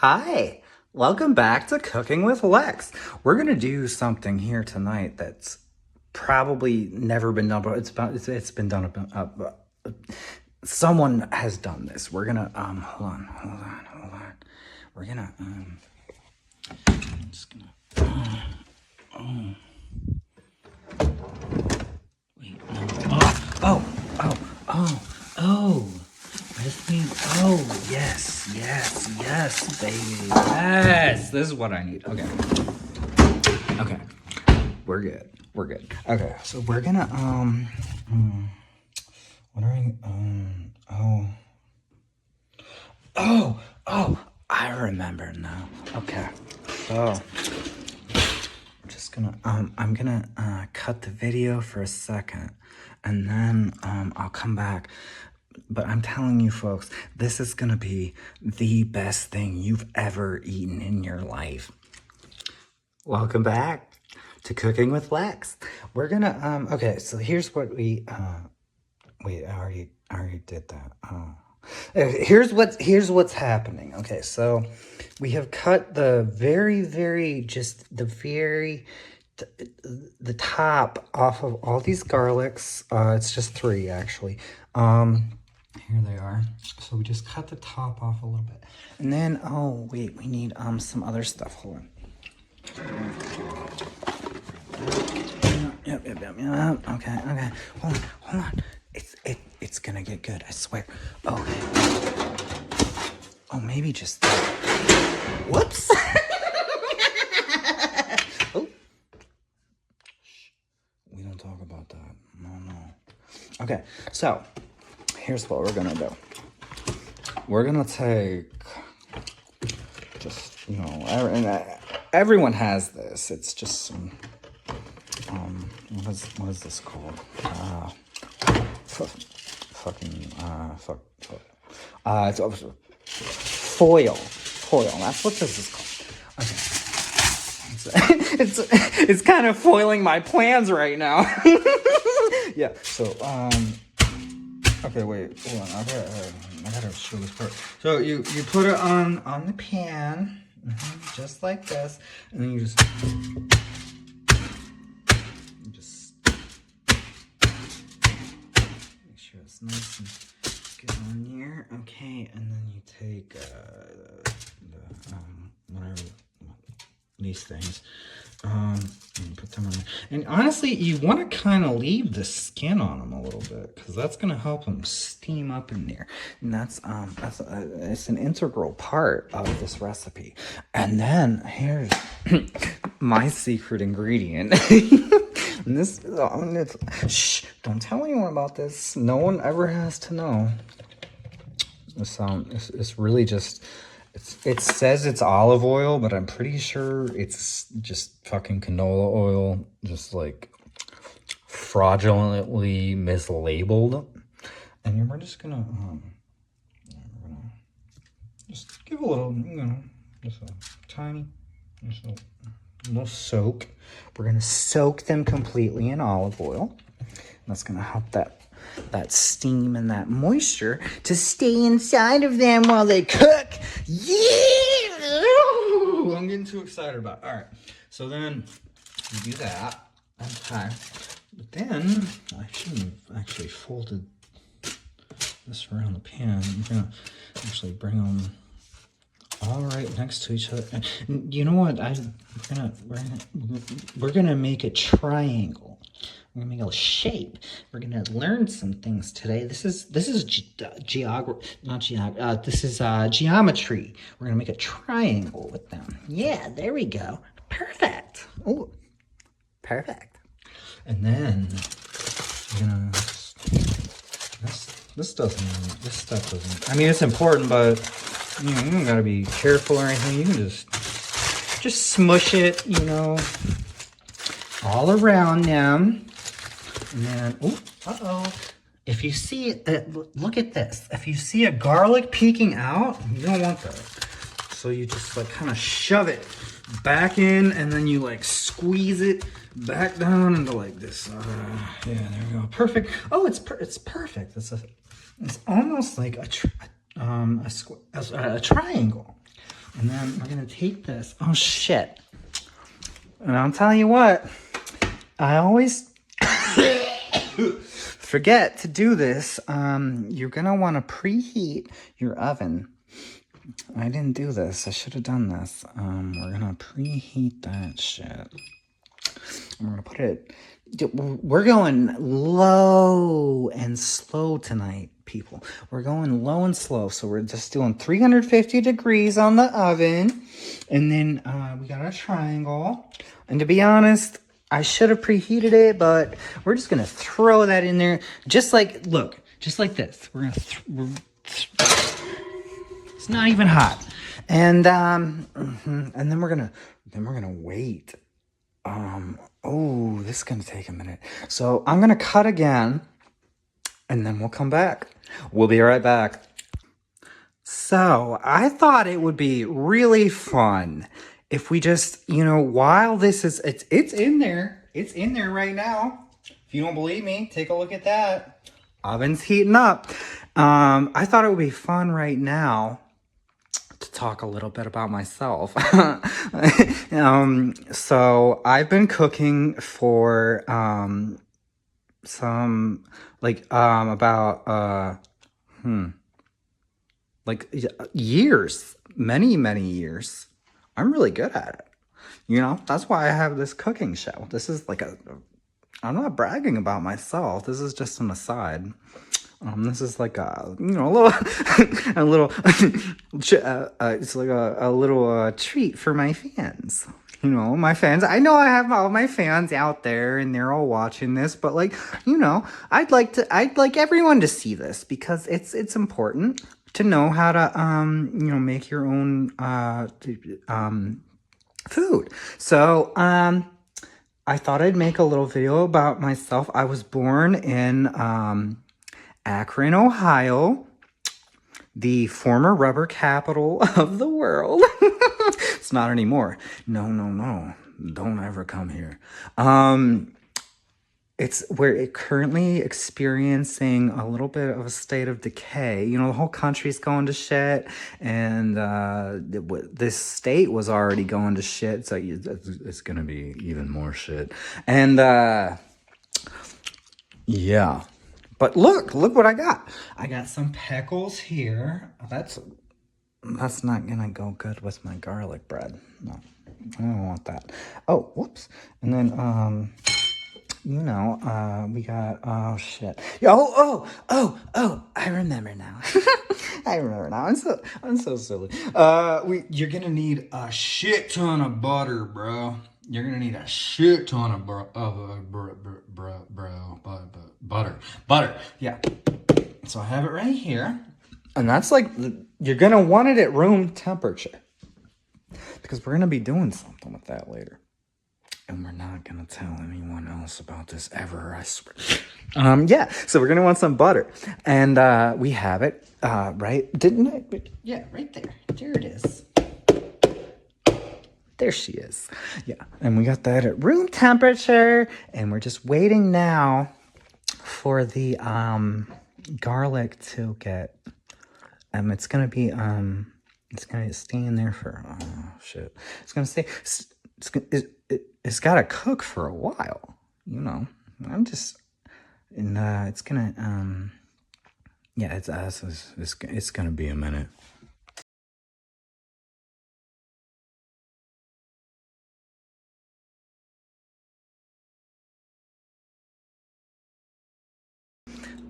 Hi, welcome back to Cooking with Lex. We're gonna do something here tonight that's probably never been done, but it's been done. Someone has done this. We're gonna hold on. We're gonna I'm just gonna oh wait no oh. This means, oh, yes, baby. Yes, this is what I need. Okay. We're good. Okay, so we're gonna, what are we, I remember now. Okay, so, I'm just gonna, I'm gonna, cut the video for a second, and then, I'll come back. But I'm telling you folks, this is gonna be the best thing you've ever eaten in your life. Welcome back to Cooking with Lex. We're gonna, okay, so here's what we, wait, I already did that. Oh. Here's what's happening. Okay, so we have cut the the top off of all these garlics. It's just 3 actually. Here they are. So we just cut the top off a little bit. And then, oh wait, we need some other stuff. Hold on. Yep. Okay. Hold on. It's gonna get good, I swear. Okay. Oh, maybe just whoops. Oh. We don't talk about that. No. Okay, so here's what we're gonna do. We're gonna take just, everyone has this. It's just some, what is this called? It's foil. That's what this is called. Okay. It's kind of foiling my plans right now. Yeah. So okay, wait, hold on. I gotta show this part. So you put it on the pan, just like this, and then you just make sure it's nice and good on here. Okay, and then you take whatever these things, and put them on there. And honestly, you want to kind of leave the skin on them a little bit, because that's going to help them steam up in there. And it's an integral part of this recipe. And then here's my secret ingredient. And this, shh, don't tell anyone about this. No one ever has to know. It's really just, it says it's olive oil, but I'm pretty sure it's just fucking canola oil, just like fraudulently mislabeled. And we're just gonna, just give a little, just a tiny, just a little soak. We're gonna soak them completely in olive oil. That's gonna help that steam and that moisture to stay inside of them while they cook. Yeah! Ooh, I'm getting too excited about it. All right, so then you do that. Okay, but then I shouldn't have actually folded this around the pan. I'm gonna actually bring them all right next to each other. And you know what? We're gonna make a triangle. We're gonna make a shape. We're gonna learn some things today. This is geometry. We're gonna make a triangle with them. Yeah, there we go. Perfect. Oh, perfect. And then we're gonna. This stuff doesn't. I mean, it's important, but you don't gotta be careful or anything. You can just smush it, all around them. And then, if you see it, look at this. If you see a garlic peeking out, you don't want that. So you just like kind of shove it back in, and then you like squeeze it back down into like this. Yeah, there we go. Perfect. Oh, it's perfect. It's almost like a triangle. And then we're gonna take this. Oh shit. And I'll tell you what, I always forget to do this. You're gonna wanna preheat your oven. I didn't do this. I should have done this. We're gonna preheat that shit. And we're gonna put it, we're going low and slow tonight, people. We're going low and slow. So we're just doing 350 degrees on the oven. And then we got a triangle. And to be honest, I should have preheated it, but we're just gonna throw that in there. Just like, look, just like this. We're gonna, it's not even hot. And then we're gonna wait. Oh, this is gonna take a minute. So I'm gonna cut again, and then we'll come back. We'll be right back. So I thought it would be really fun if we just, you know, while this is, it's in there. It's in there right now. If you don't believe me, take a look at that. Oven's heating up. I thought it would be fun right now to talk a little bit about myself. So I've been cooking for some about years, many years. I'm really good at it. You know, that's why I have this cooking show. This is like I'm not bragging about myself. This is just an aside. This is like a, you know, a little, it's like a little treat for my fans. You know, my fans. I know I have all my fans out there and they're all watching this, but like, you know, I'd like everyone to see this because it's important to know how to, you know, make your own, food. So, I thought I'd make a little video about myself. I was born in, Akron, Ohio, the former rubber capital of the world. It's not anymore. No. Don't ever come here. We're currently experiencing a little bit of a state of decay. You know, the whole country's going to shit, and this state was already going to shit, so it's going to be even more shit. And, yeah. But look what I got. I got some pickles here. That's not gonna go good with my garlic bread. No, I don't want that. Oh, whoops. And then, you know, we got, oh shit. Oh, I remember now. I remember now. I'm so silly. You're gonna need a shit ton of butter, bro. You're gonna need a shit ton of butter. Yeah. So I have it right here, and that's like you're gonna want it at room temperature because we're gonna be doing something with that later, and we're not gonna tell anyone else about this ever. I swear. Yeah. So we're gonna want some butter, and we have it right. Didn't I? Yeah, right there. There it is. There she is. Yeah, and we got that at room temperature, and we're just waiting now for the garlic to get. It's gonna be it's gonna stay in there for shit. It's gonna stay. It's gotta cook for a while. You know, I'm just, and it's gonna yeah, it's gonna be a minute.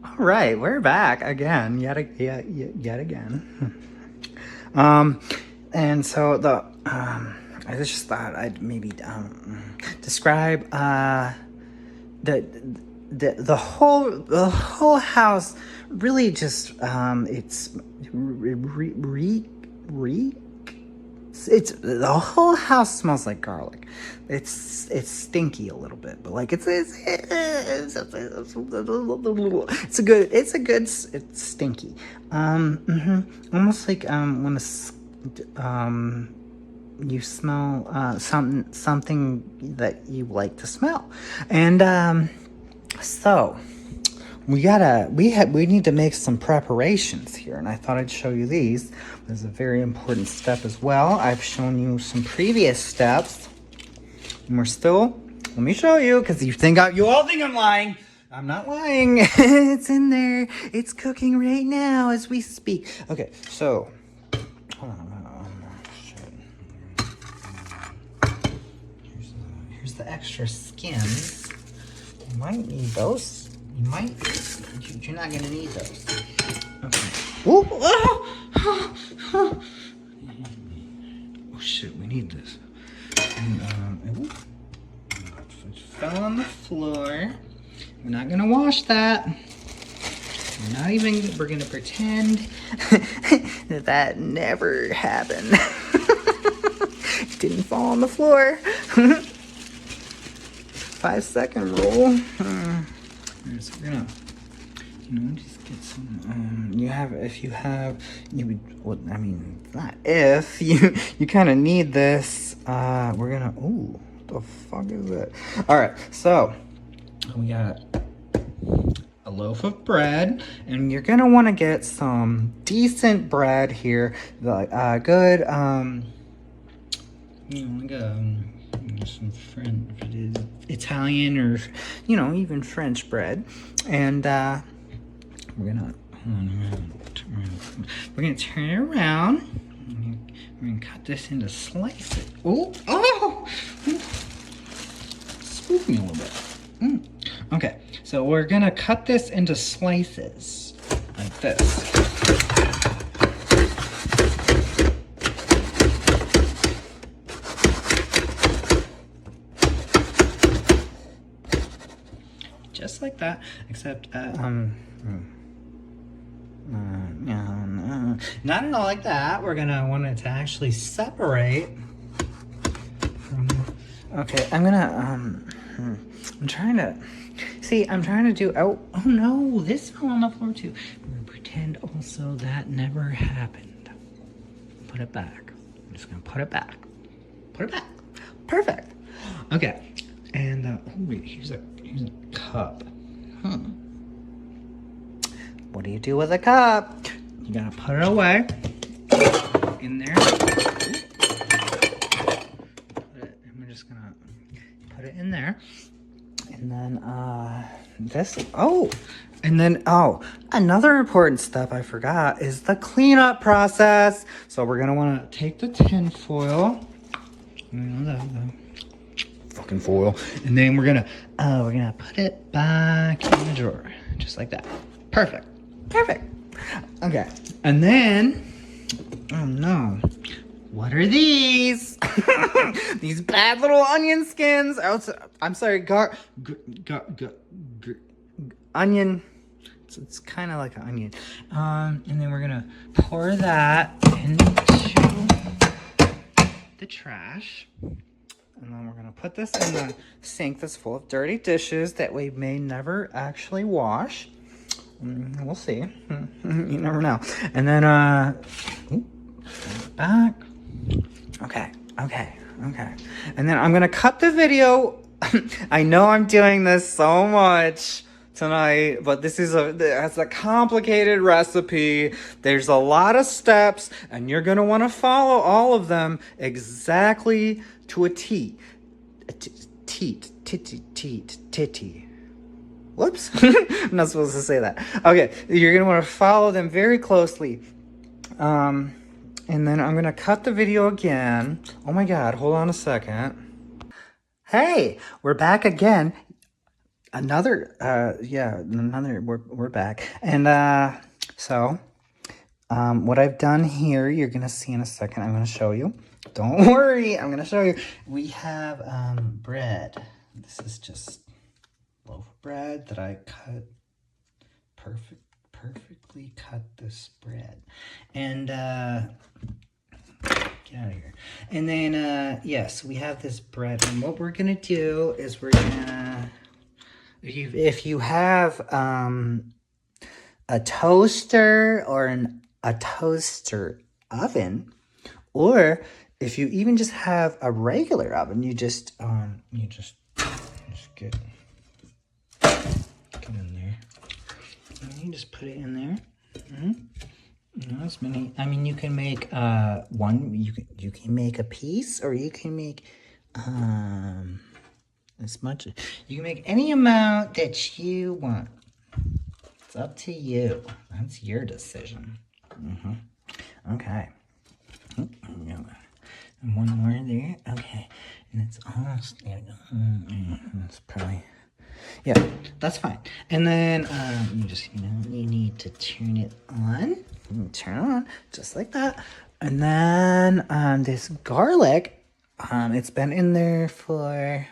All right, we're back again, yet again. And so I just thought I'd maybe describe the whole house. Really, just it's it's the whole house smells like garlic. It's stinky a little bit, but like it's stinky. Almost like when you smell something that you like to smell, and so we need to make some preparations here, and I thought I'd show you these. There's a very important step as well. I've shown you some previous steps, and we're still. Let me show you, because you all think I'm lying. I'm not lying. It's in there. It's cooking right now as we speak. Okay, so hold on. Here's the extra skins. You might need those. You're not gonna need those. Okay. Ooh, oh shit, we need this. And, it fell on the floor. We're not gonna wash that. We're gonna pretend that never happened. It didn't fall on the floor. 5-second rule. So we're gonna, just get some. You kind of need this. We're gonna. Ooh, what the fuck is it? All right, so we got a loaf of bread, and you're gonna want to get some decent bread here, like good. Some French, Italian, or even French bread, and we're gonna turn it around. We're gonna cut this into slices. Oh! Spook me a little bit. Okay, so we're gonna cut this into slices like this. Just like that, except not at all like that. We're gonna want it to actually separate from. Okay, I'm trying to do. Oh no, this fell on the floor too. We're gonna pretend also that never happened. Put it back. I'm just gonna put it back. Put it back. Perfect. Okay, and wait, here's a cup. What do you do with a cup? You gotta put it away in there. I'm just gonna put it in there, and then another important step I forgot is the cleanup process. So we're gonna want to take the tin foil, fucking foil, and then we're gonna put it back in the drawer, just like that. Perfect. Okay, and then, oh no, what are these? These bad little onion skins. I'm sorry, onion. It's kind of like an onion. And then we're gonna pour that into the trash. And then we're gonna put this in the sink that's full of dirty dishes that we may never actually wash. We'll see. You never know. And then, back. Okay. And then I'm gonna cut the video. I know I'm doing this so much tonight, but it's a complicated recipe. There's a lot of steps, and you're gonna want to follow all of them exactly to a T. Titty. Whoops. I'm not supposed to say that. Okay, you're gonna want to follow them very closely. And then I'm gonna cut the video again. Oh my god, hold on a second. Hey, we're back again. We're back. And what I've done here, you're gonna see in a second. I'm gonna show you. Don't worry, I'm gonna show you. We have bread. This is just loaf of bread that I cut perfectly cut this bread. And get out of here. And then yes, we have this bread, and what we're gonna do is we're gonna, if you have a toaster or a toaster oven, or if you even just have a regular oven, you just get in there. you just put it in there. As many. I mean, you can make one. You can make a piece, or you can make as much. You can make any amount that you want. It's up to you. That's your decision. Okay. And one more there. Okay. And it's almost there. It's probably. Yeah, that's fine. And then you just, you need to turn it on. Turn it on just like that. And then this garlic, it's been in there for.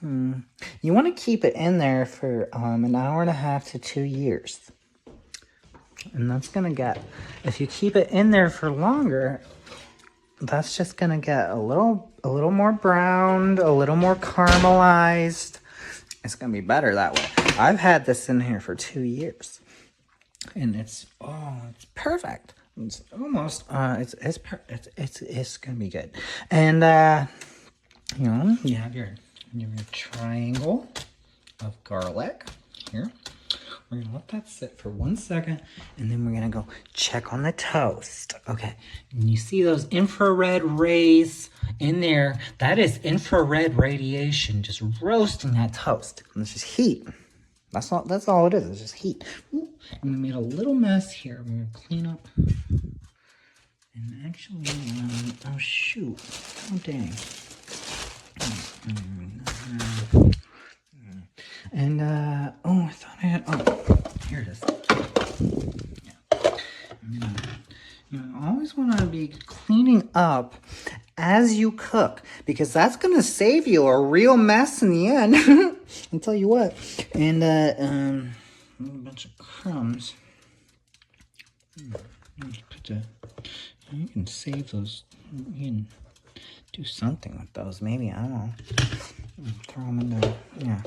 You want to keep it in there for an hour and a half to 2 years. And that's going to get, if you keep it in there for longer, that's just going to get a little more browned, a little more caramelized. It's going to be better that way. I've had this in here for 2 years. And it's perfect. It's almost, it's going to be good. And, you have your triangle of garlic here. We're going to let that sit for 1 second, and then we're going to go check on the toast. Okay, and you see those infrared rays in there? That is infrared radiation just roasting that toast. And it's just heat. That's all it is. It's just heat. Ooh, and we made a little mess here. We're going to clean up. And actually, oh shoot. Oh dang. And, I thought I had, here it is. Yeah. You always want to be cleaning up as you cook, because that's going to save you a real mess in the end. I'll tell you what. And, a bunch of crumbs. You can save those. You can do something with those. Maybe, I don't know. Throw them in there. Yeah.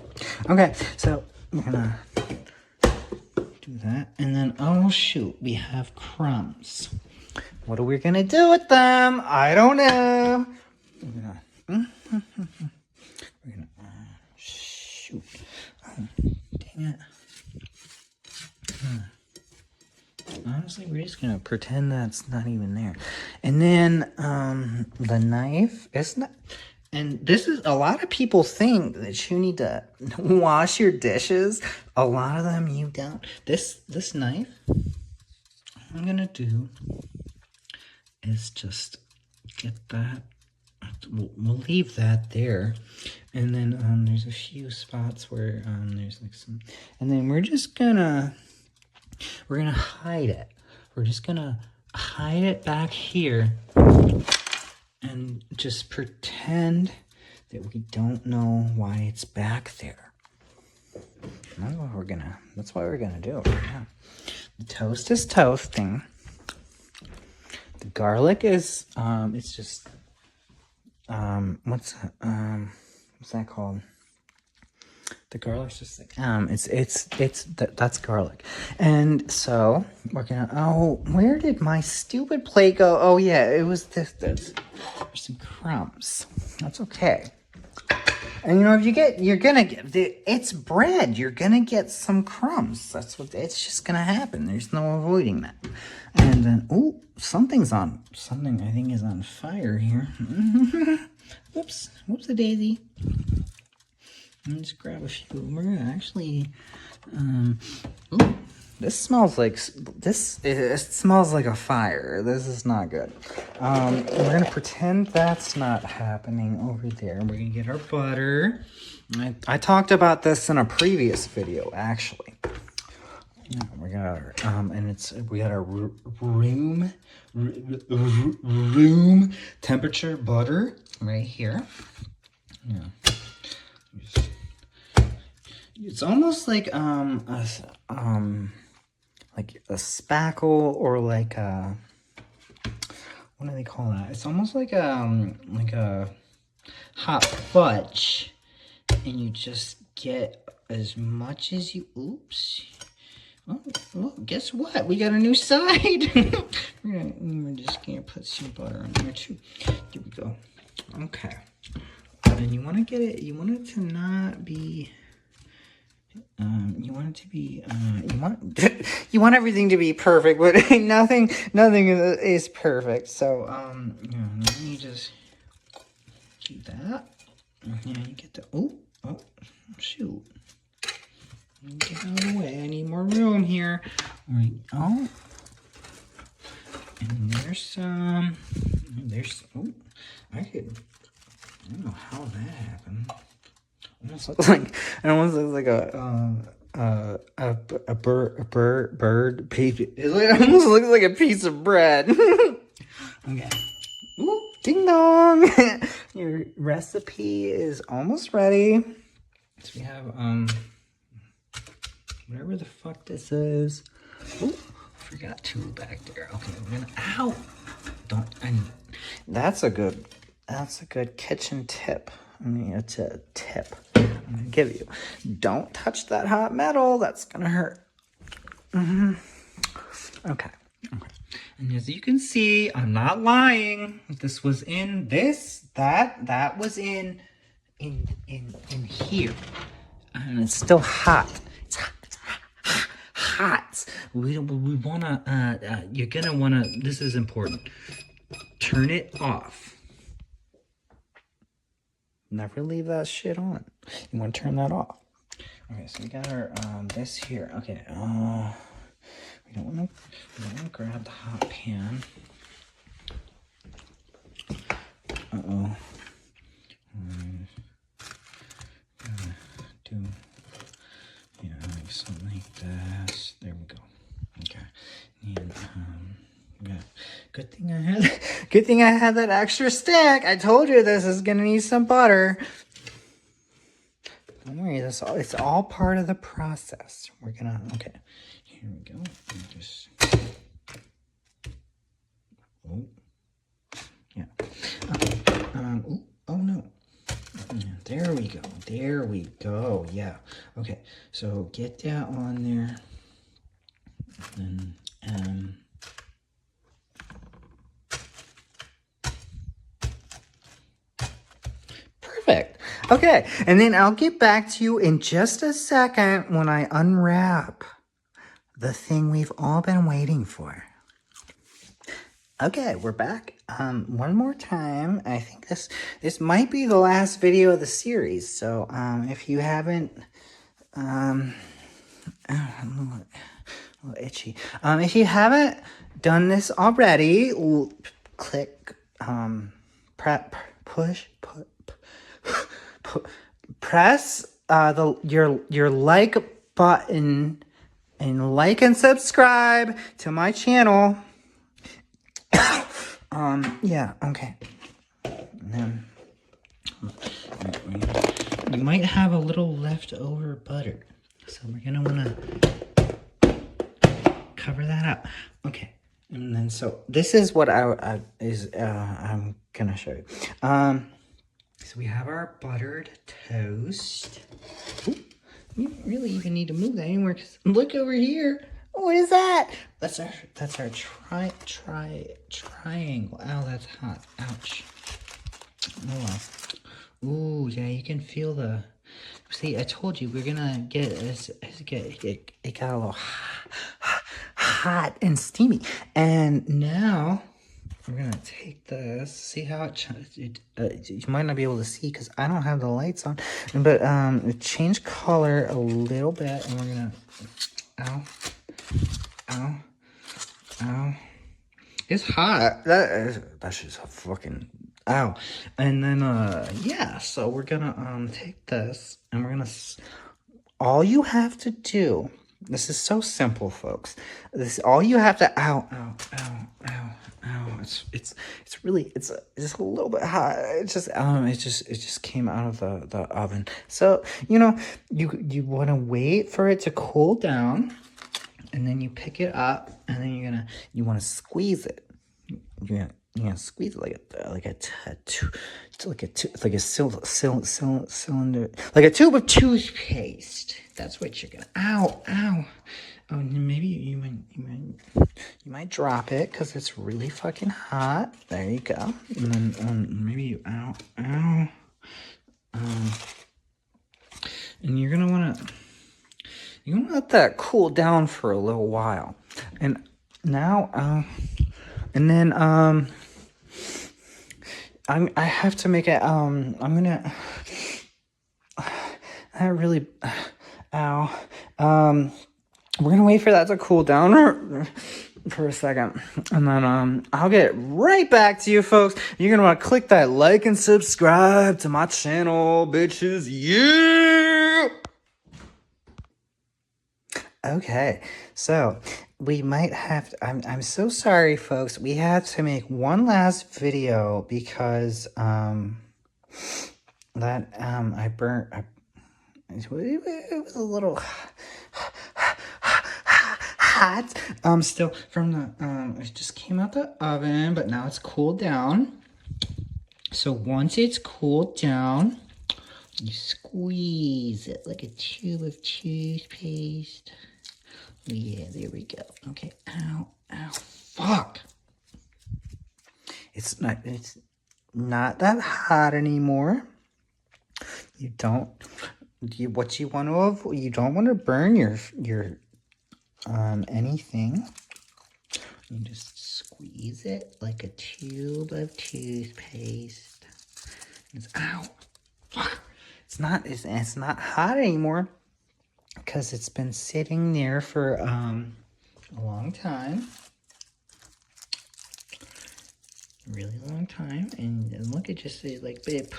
Okay, so we're gonna do that. And then, oh shoot, we have crumbs. What are we gonna do with them? I don't know. We're gonna shoot. Oh, dang it. Honestly, we're just gonna pretend that's not even there. And then the knife, it's not. And this is, a lot of people think that you need to wash your dishes. A lot of them you don't. This knife, all I'm gonna do is just get that. We'll leave that there. And then there's a few spots where there's like some, and then we're gonna hide it. We're just gonna hide it back here. And just pretend that we don't know why it's back there. That's what we're gonna do. Yeah. The toast is toasting. The garlic is it's just what's that called? The garlic's just like that's garlic. And so we're gonna, where did my stupid plate go? Oh yeah, it was this. There's some crumbs. That's okay. And you're gonna get, it's bread. You're gonna get some crumbs. It's just gonna happen. There's no avoiding that. And then, something I think is on fire here. Whoops a daisy. Let me just grab a few. We're gonna actually, this smells like, it smells like a fire. This is not good. We're gonna pretend that's not happening over there. We're gonna get our butter. I talked about this in a previous video, actually. Yeah, we got our, we got our room temperature butter right here. Yeah. It's almost like a spackle, or like a, what do they call that? It's almost like a hot fudge, and you just get as much as you. Oops. Oh, well, guess what? We got a new side. we're just gonna put some butter on there too. Here we go. Okay. And you want to get it. You want it to not be. You want it to be, you want everything to be perfect, but nothing is perfect. So, let me just do that. Yeah, you get the, oh, shoot. Get out of the way. I need more room here. All right. Oh. And there's some. Oh, I don't know how that happened. Almost looks like, it almost looks like a bird baby. It almost looks like a piece of bread. Okay. Ooh, ding dong. Your recipe is almost ready. So we have, whatever the fuck this is. Ooh, forgot two back there. Okay, we're gonna, ow! That's a good kitchen tip. I mean, it's a tip I'm gonna give you. Don't touch that hot metal. That's gonna hurt. Okay. And as you can see, I'm not lying. This was in this, that was in here. And it's still hot. It's hot. We wanna, you're gonna wanna, this is important. Turn it off. Never leave that shit on. You wanna turn that off. Okay, so we got our, this here. Okay, we don't wanna grab the hot pan. Uh-oh. Do, yeah, like something like this. There we go. Okay. And, yeah. Good thing I had that extra stick. I told you this is gonna need some butter. Don't worry, it's all part of the process. We're gonna, okay. Here we go. Just, oh, yeah. Oh no. There we go. There we go. Yeah. Okay. So get that on there. And perfect. Okay. And then I'll get back to you in just a second when I unwrap the thing we've all been waiting for. Okay, we're back. One more time. I think this might be the last video of the series. So, if you haven't, I'm a little itchy. If you haven't done this already, click, press your like button and like and subscribe to my channel. Yeah, okay. And then you might have a little leftover butter, so we're gonna wanna cover that up. Okay, and then so this is what I'm gonna show you. So we have our buttered toast. Ooh, you don't really even need to move that anywhere, because look over here. What is that? That's our triangle. Ow, that's hot. Ouch. Oh well. Ooh, yeah, you can feel the. See, I told you we're gonna get it got a little hot and steamy, and now we're gonna take this. See how you might not be able to see because I don't have the lights on, but it changed color a little bit, and we're gonna. Ow. Ow. Ow. It's hot. That's just a fucking ow. And then yeah, so we're gonna take this and we're gonna all you have to do, this is so simple, folks. This all you have to ow. It's really it's just a little bit hot. It just came out of the oven. So, you know, you wanna wait for it to cool down. And then you pick it up, and then you want to squeeze it. You're gonna squeeze it like a cylinder, like a tube of toothpaste. That's what you're gonna. Ow. Oh, maybe you might drop it because it's really fucking hot. There you go. And then maybe you ow. And you're gonna wanna. You want to let that cool down for a little while. And now, and then, I have to make it, I'm gonna, that really, ow, we're gonna wait for that to cool down for a second, and then, I'll get right back to you folks. You're gonna want to click that like and subscribe to my channel, bitches, yeah! Okay, so we might have to, I'm so sorry folks, we had to make one last video because I burnt it was a little hot still from the it just came out the oven, but now it's cooled down. So once it's cooled down, you squeeze it like a tube of toothpaste. Yeah, there we go. Okay, ow, fuck. It's not that hot anymore. You don't want to burn your anything. You just squeeze it like a tube of toothpaste. Ow, fuck. It's not hot anymore because it's been sitting there for a long time. Really long time, and look, it just like it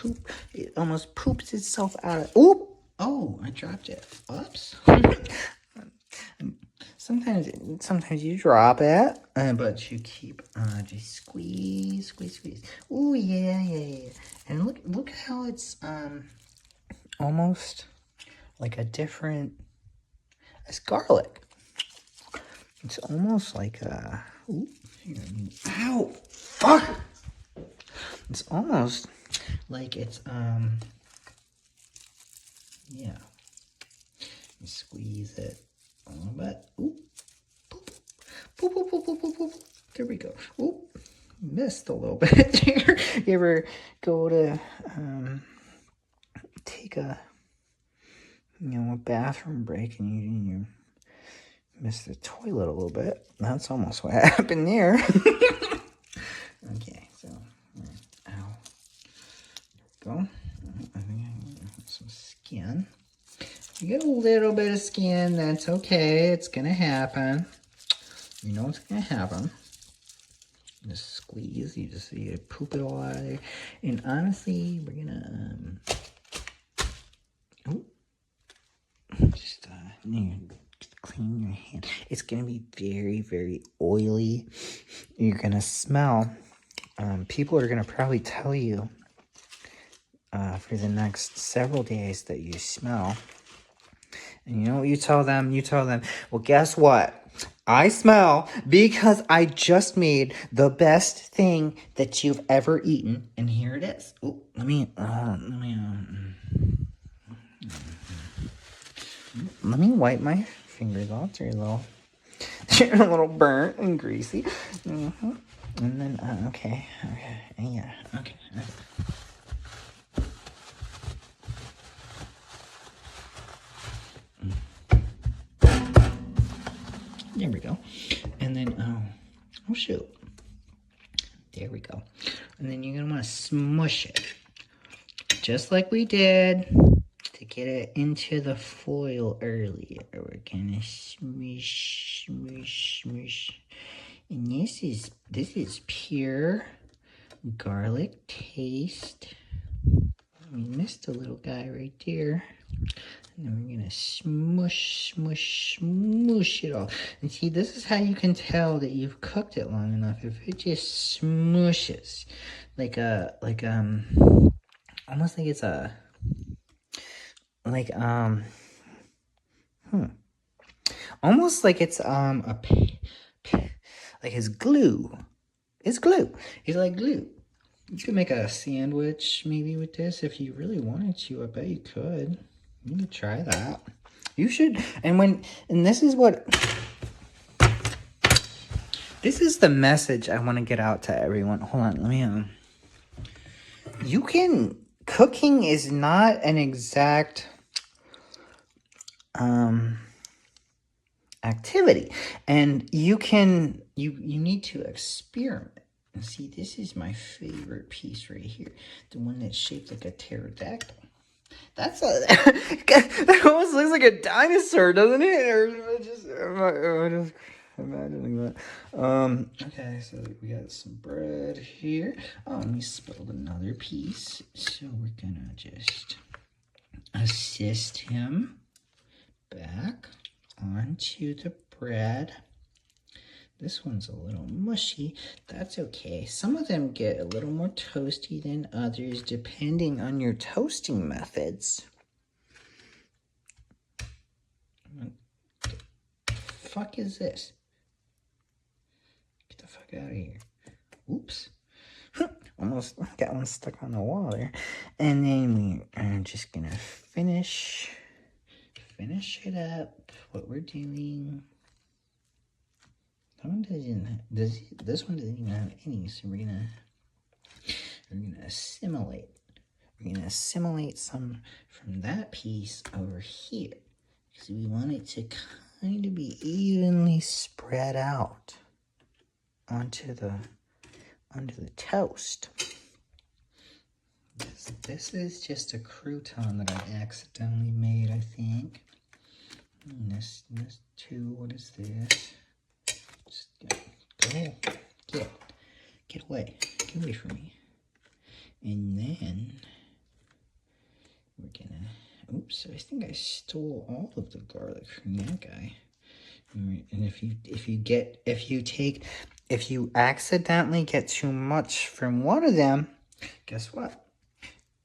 almost poops itself out of. Oop! Oh, I dropped it. Oops. Sometimes you drop it, but you keep just squeeze. Oh yeah. And look how it's almost like a different. It's garlic. It's almost like a. Ooh, ow! Fuck! It's almost like it's yeah. You squeeze it a little bit. Ooh. Boop. There we go. Ooh. Missed a little bit. You ever go to take a bathroom break and you miss the toilet a little bit? That's almost what happened there. Okay, so ow. There we go. I think I have some skin. You get a little bit of skin, that's okay. It's gonna happen. You know what's gonna happen. Just squeeze. You poop it all out of there. And honestly, we're gonna just clean your hand. It's gonna be very, very oily. You're gonna smell. People are gonna probably tell you for the next several days that you smell. And you know what you tell them? Well, guess what? I smell because I just made the best thing that you've ever eaten, and here it is. Oh, let me wipe my fingers off. They're a little burnt and greasy. And then okay, yeah, okay. There we go. And then, oh shoot. There we go. And then you're going to want to smush it. Just like we did to get it into the foil earlier. We're going to smush. And this is pure garlic taste. We missed a little guy right there. And then we're gonna smush it all. And see, this is how you can tell that you've cooked it long enough. If it just smushes, almost like it's almost like it's like it's glue. It's glue. It's like glue. You could make a sandwich maybe with this if you really wanted to. I bet you could. You could try that. You should. And this is the message I want to get out to everyone. Hold on, let me cooking is not an exact activity. And you need to experiment. And see, this is my favorite piece right here. The one that's shaped like a pterodactyl. That's that almost looks like a dinosaur, doesn't it? Or am I just imagining that? Okay, so we got some bread here. Oh, and we spilled another piece. So we're gonna just assist him back onto the bread. This one's a little mushy. That's okay. Some of them get a little more toasty than others, depending on your toasting methods. What the fuck is this? Get the fuck out of here. Oops. Almost got one stuck on the wall there. And then we are just gonna finish it up, what we're doing. That one doesn't, this one doesn't even have any, so we're gonna assimilate. We're gonna assimilate some from that piece over here, because we want it to kind of be evenly spread out onto the toast. This is just a crouton that I accidentally made, I think. And this too, what is this? Just get away from me. And then we're gonna, oops, I think I stole all of the garlic from that guy. And if you accidentally get too much from one of them, guess what?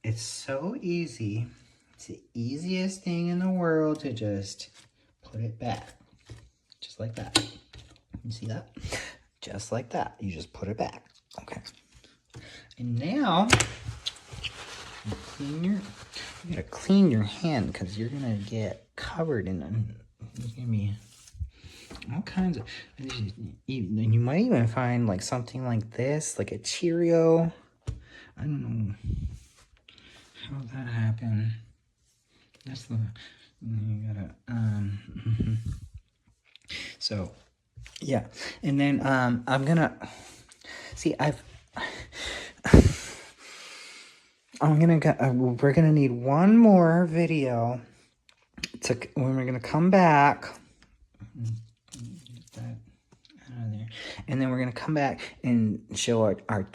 It's so easy. It's the easiest thing in the world to just put it back. Just like that. You see that? Just like that. You just put it back. Okay. And now, you gotta clean your hand, because you're gonna get covered in them. There's gonna be all kinds of, and you might even find like something like this, like a Cheerio. I don't know how that happened. That's the, you gotta, So, yeah. And then, I'm gonna, see, we're gonna need one more video when we're gonna come back. Get that out of there. And then we're gonna come back and show our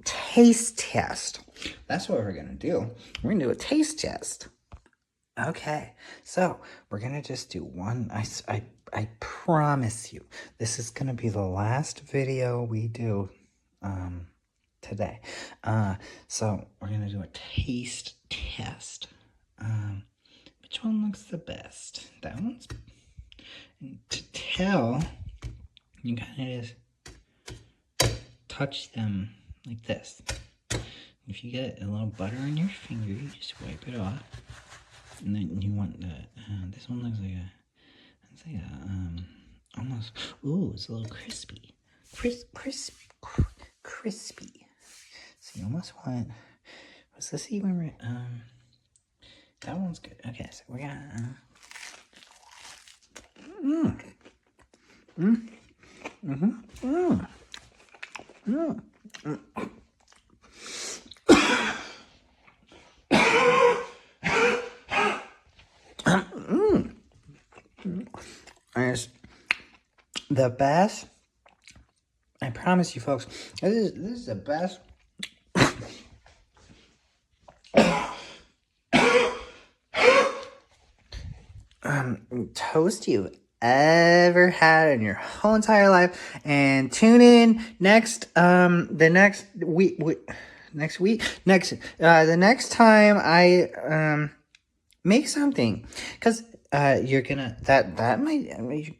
taste test. That's what we're gonna do. We're gonna do a taste test. Okay, so we're gonna just do one. I promise you, this is gonna be the last video we do today. So we're gonna do a taste test. Which one looks the best? That one's. And to tell, you kind of just touch them like this. If you get a little butter on your finger, you just wipe it off. And then you want the, this one looks like almost, ooh, it's a little crispy. Crispy. So you almost want, was this even right? That one's good. Okay, so we're gonna, It's the best. I promise you, folks. This is the best. Toast you've ever had in your whole entire life. And tune in next the next time I make something, because you're gonna that might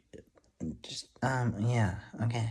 just yeah, okay.